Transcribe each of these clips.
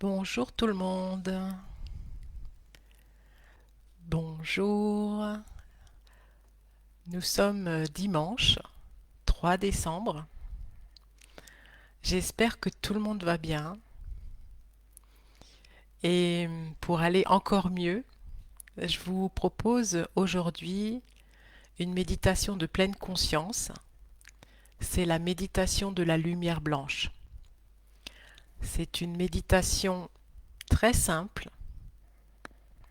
Bonjour tout le monde. Bonjour. Nous sommes dimanche 3 décembre. J'espère que tout le monde va bien. Et pour aller encore mieux, je vous propose aujourd'hui une méditation de pleine conscience. C'est la méditation de la lumière blanche. C'est une méditation très simple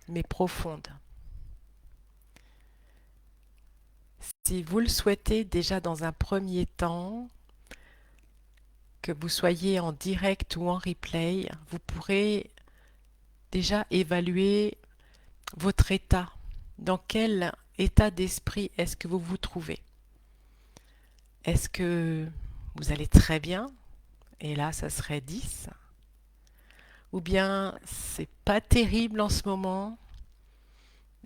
mais profonde. Si vous le souhaitez déjà dans un premier temps, que vous soyez en direct ou en replay, vous pourrez déjà évaluer votre état. Dans quel état d'esprit est-ce que vous vous trouvez? Est-ce que vous allez très bien? Et là, ça serait 10. Ou bien c'est pas terrible en ce moment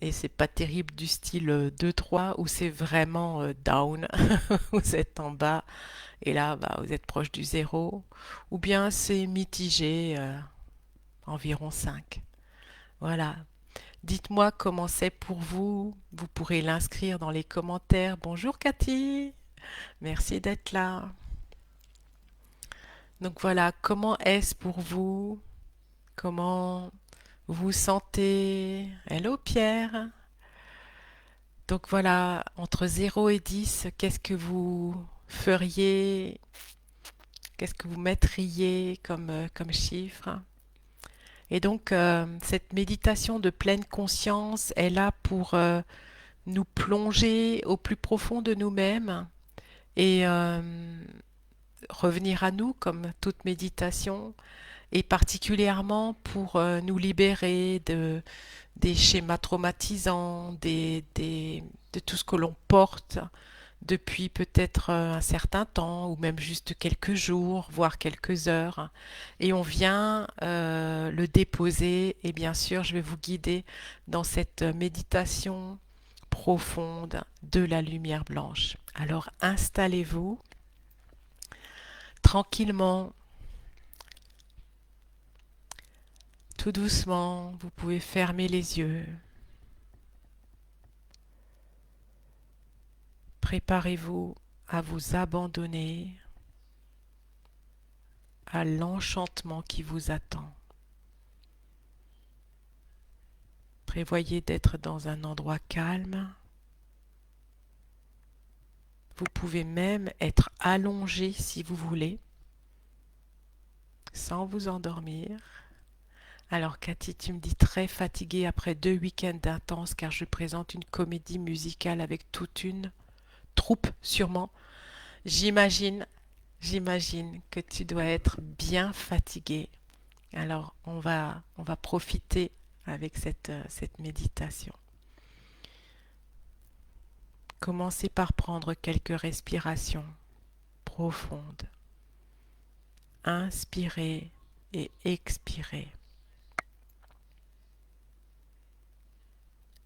et c'est pas terrible du style 2-3 ou c'est vraiment down, vous êtes en bas et là bah, vous êtes proche du zéro. Ou bien c'est mitigé, environ 5. Voilà. Dites-moi comment c'est pour vous. Vous pourrez l'inscrire dans les commentaires. Bonjour Cathy, merci d'être là. Donc voilà, comment est-ce pour vous? Comment vous vous sentez? Hello Pierre. Donc voilà, entre 0 et 10, qu'est-ce que vous feriez? Qu'est-ce que vous mettriez comme chiffre? Et donc cette méditation de pleine conscience est là pour nous plonger au plus profond de nous-mêmes et revenir à nous comme toute méditation et particulièrement pour nous libérer des schémas traumatisants, de tout ce que l'on porte depuis peut-être un certain temps ou même juste quelques jours, voire quelques heures. Et on vient le déposer et bien sûr je vais vous guider dans cette méditation profonde de la lumière blanche. Alors installez-vous tranquillement, tout doucement, vous pouvez fermer les yeux. Préparez-vous à vous abandonner à l'enchantement qui vous attend. Prévoyez d'être dans un endroit calme. Vous pouvez même être allongé si vous voulez, sans vous endormir. Alors Cathy, tu me dis très fatiguée après 2 week-ends intenses car je présente une comédie musicale avec toute une troupe sûrement. J'imagine, j'imagine que tu dois être bien fatiguée. Alors on va profiter avec cette méditation. Commencez par prendre quelques respirations profondes. Inspirez et expirez.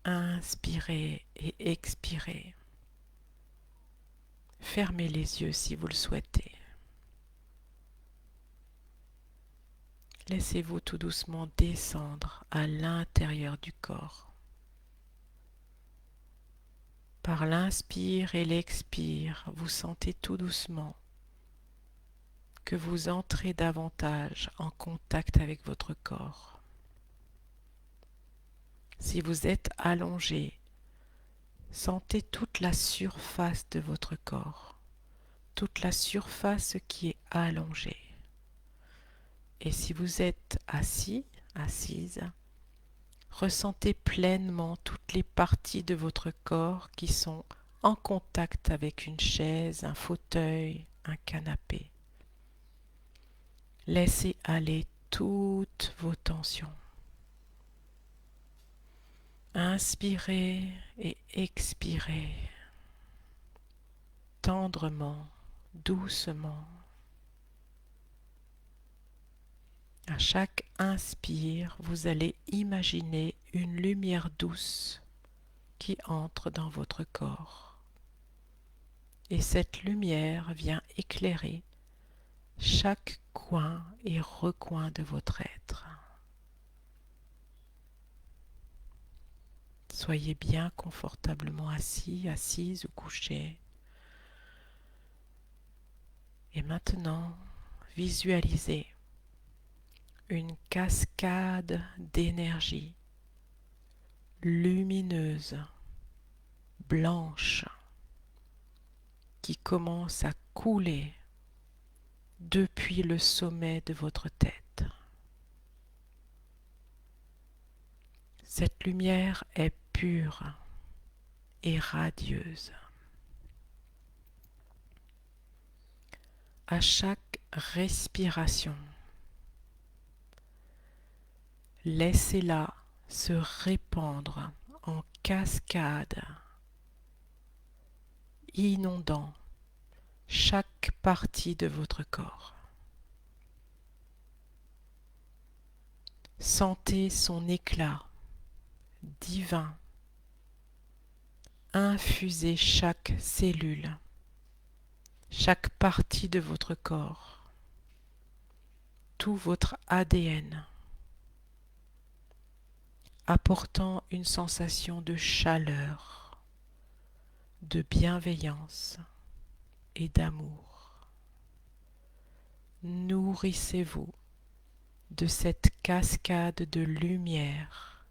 Inspirez et expirez. Fermez les yeux si vous le souhaitez. Laissez-vous tout doucement descendre à l'intérieur du corps. Par l'inspire et l'expire, vous sentez tout doucement que vous entrez davantage en contact avec votre corps. Si vous êtes allongé, sentez toute la surface de votre corps, toute la surface qui est allongée. Et si vous êtes assis, assise, ressentez pleinement toutes les parties de votre corps qui sont en contact avec une chaise, un fauteuil, un canapé. Laissez aller toutes vos tensions. Inspirez et expirez tendrement, doucement. À chaque inspire, vous allez imaginer une lumière douce qui entre dans votre corps. Et cette lumière vient éclairer chaque coin et recoin de votre être. Soyez bien confortablement assis, assise ou couché. Et maintenant, visualisez une cascade d'énergie lumineuse, blanche, qui commence à couler depuis le sommet de votre tête. Cette lumière est pure et radieuse. À chaque respiration, laissez-la se répandre en cascade, inondant chaque partie de votre corps. Sentez son éclat divin infuser chaque cellule, chaque partie de votre corps, tout votre ADN, apportant une sensation de chaleur, de bienveillance et d'amour. Nourrissez-vous de cette cascade de lumière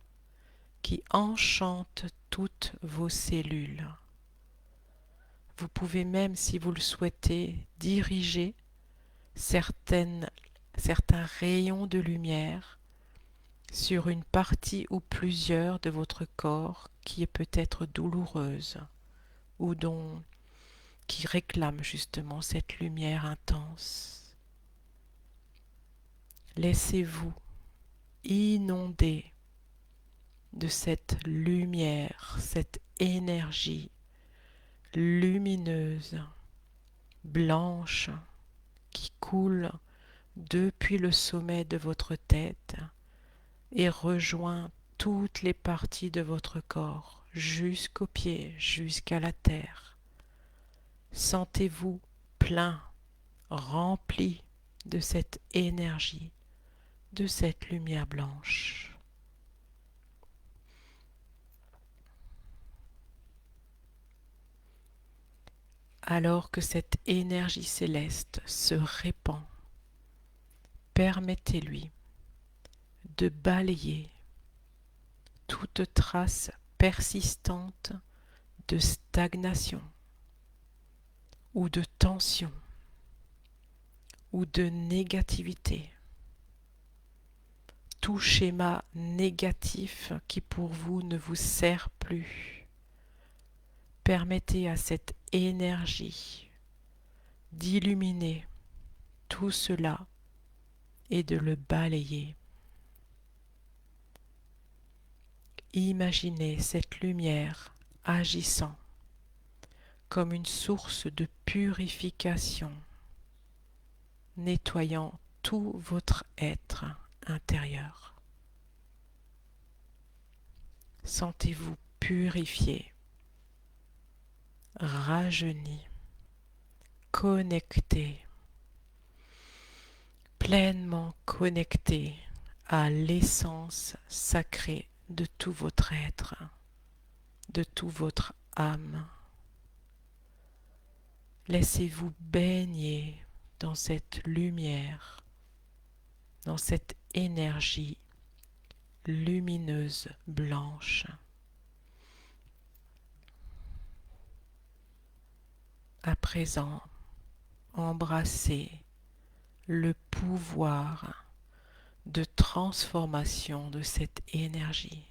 qui enchante toutes vos cellules. Vous pouvez même, si vous le souhaitez, diriger certains rayons de lumière sur une partie ou plusieurs de votre corps qui est peut-être douloureuse ou qui réclame justement cette lumière intense. Laissez-vous inonder de cette lumière, cette énergie lumineuse, blanche, qui coule depuis le sommet de votre tête et rejoint toutes les parties de votre corps, jusqu'aux pieds, jusqu'à la terre. Sentez-vous plein, rempli de cette énergie, de cette lumière blanche. Alors que cette énergie céleste se répand, permettez-lui de balayer toute trace persistante de stagnation ou de tension ou de négativité, tout schéma négatif qui pour vous ne vous sert plus. Permettez à cette énergie d'illuminer tout cela et de le balayer. Imaginez cette lumière agissant comme une source de purification, nettoyant tout votre être intérieur. Sentez-vous purifié, rajeuni, connecté, pleinement connecté à l'essence sacrée de tout votre être, de tout votre âme. Laissez-vous baigner dans cette lumière, dans cette énergie lumineuse blanche. À présent, embrassez le pouvoir de transformation de cette énergie.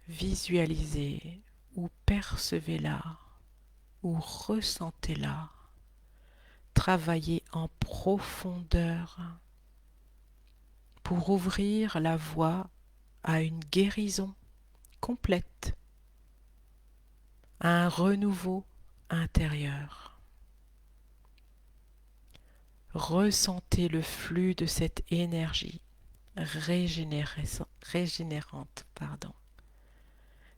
Visualisez ou percevez-la ou ressentez-la. Travaillez en profondeur pour ouvrir la voie à une guérison complète, à un renouveau intérieur. Ressentez le flux de cette énergie régénérante,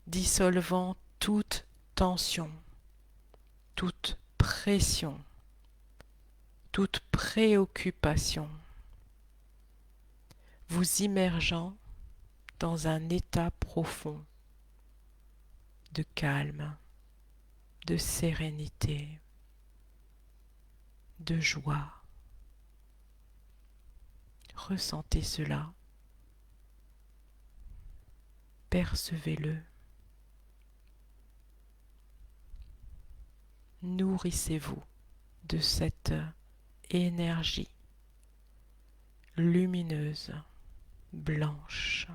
dissolvant toute tension, toute pression, toute préoccupation, vous immergeant dans un état profond de calme, de sérénité, de joie. Ressentez cela, percevez-le, nourrissez-vous de cette énergie lumineuse, blanche.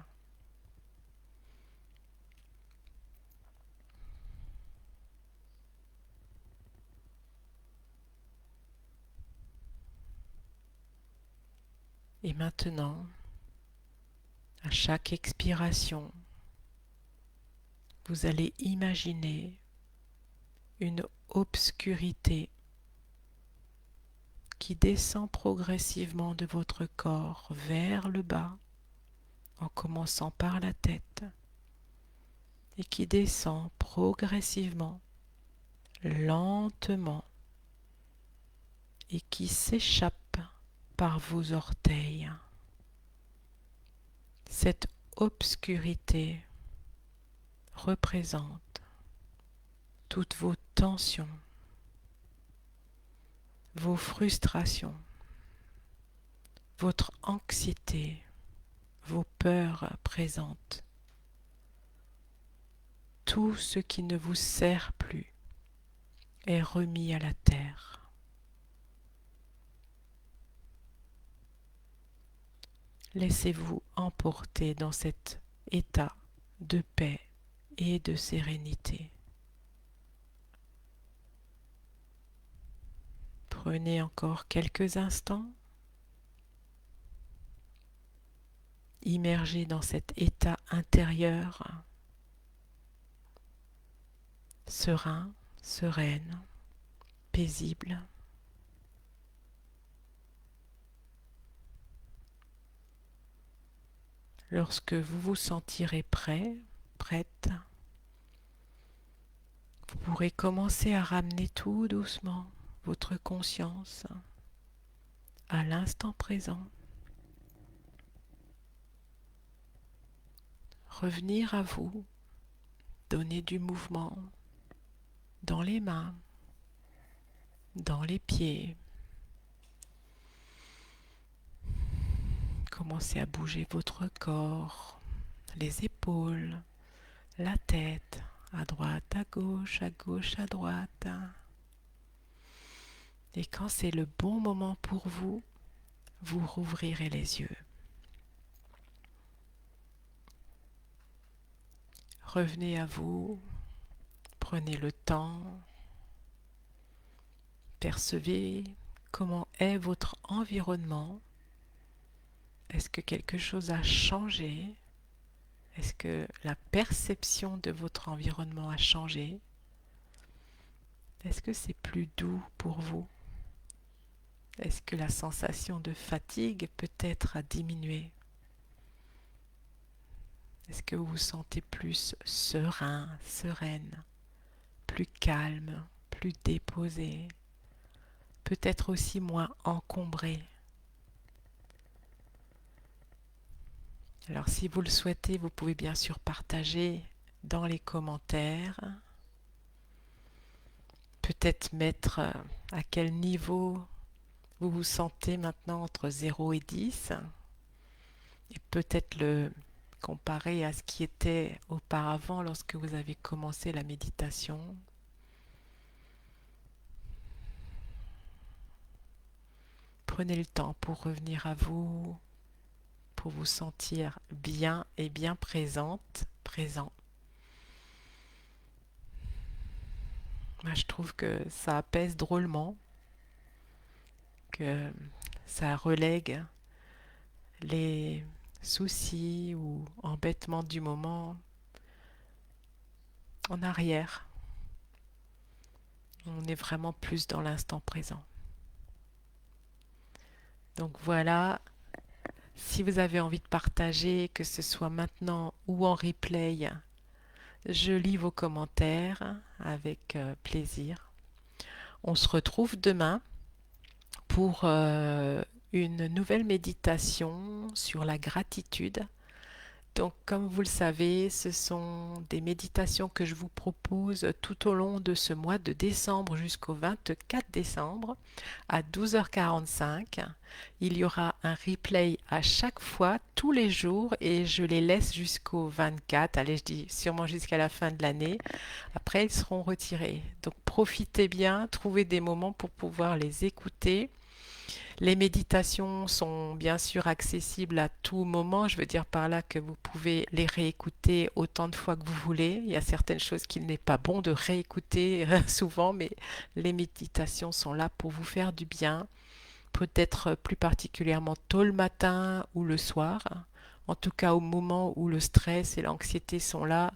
Et maintenant, à chaque expiration, vous allez imaginer une obscurité qui descend progressivement de votre corps vers le bas, en commençant par la tête, et qui descend progressivement, lentement, et qui s'échappe par vos orteils. Cette obscurité représente toutes vos tensions, vos frustrations, votre anxiété, vos peurs présentes, tout ce qui ne vous sert plus est remis à la terre. Laissez-vous emporter dans cet état de paix et de sérénité. Prenez encore quelques instants, immergé dans cet état intérieur, serein, sereine, paisible. Lorsque vous vous sentirez prêt, prête, vous pourrez commencer à ramener tout doucement votre conscience à l'instant présent. Revenir à vous, donner du mouvement dans les mains, dans les pieds. Commencez à bouger votre corps, les épaules, la tête, à droite, à gauche, à droite. Et quand c'est le bon moment pour vous, vous rouvrirez les yeux. Revenez à vous, prenez le temps, percevez comment est votre environnement. Est-ce que quelque chose a changé? Est-ce que la perception de votre environnement a changé? Est-ce que c'est plus doux pour vous? Est-ce que la sensation de fatigue peut-être a diminué? Est-ce que vous vous sentez plus serein, sereine, plus calme, plus déposé, peut-être aussi moins encombré? Alors si vous le souhaitez, vous pouvez bien sûr partager dans les commentaires, peut-être mettre à quel niveau vous vous sentez maintenant entre 0 et 10 et peut-être le comparer à ce qui était auparavant lorsque vous avez commencé la méditation. Prenez le temps pour revenir à vous, pour vous sentir bien et bien présente, présent. Moi, je trouve que ça apaise drôlement, que ça relègue les soucis ou embêtements du moment en arrière. On est vraiment plus dans l'instant présent. Donc voilà, si vous avez envie de partager, que ce soit maintenant ou en replay, je lis vos commentaires avec plaisir. On se retrouve demain pour une nouvelle méditation sur la gratitude. Donc, comme vous le savez, ce sont des méditations que je vous propose tout au long de ce mois de décembre jusqu'au 24 décembre à 12h45. Il y aura un replay à chaque fois, tous les jours, et je les laisse jusqu'au 24. Allez, je dis sûrement jusqu'à la fin de l'année. Après, ils seront retirés. Donc, profitez bien, trouvez des moments pour pouvoir les écouter. Les méditations sont bien sûr accessibles à tout moment. Je veux dire par là que vous pouvez les réécouter autant de fois que vous voulez. Il y a certaines choses qu'il n'est pas bon de réécouter souvent, mais les méditations sont là pour vous faire du bien. Peut-être plus particulièrement tôt le matin ou le soir. En tout cas, au moment où le stress et l'anxiété sont là,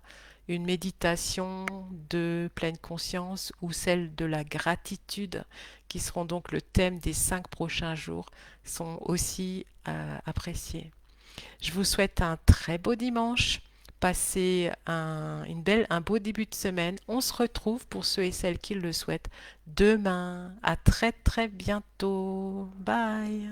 une méditation de pleine conscience ou celle de la gratitude, qui seront donc le thème des 5 prochains jours, sont aussi appréciées. Je vous souhaite un très beau dimanche. Passez un beau début de semaine. On se retrouve pour ceux et celles qui le souhaitent demain. À très très bientôt. Bye.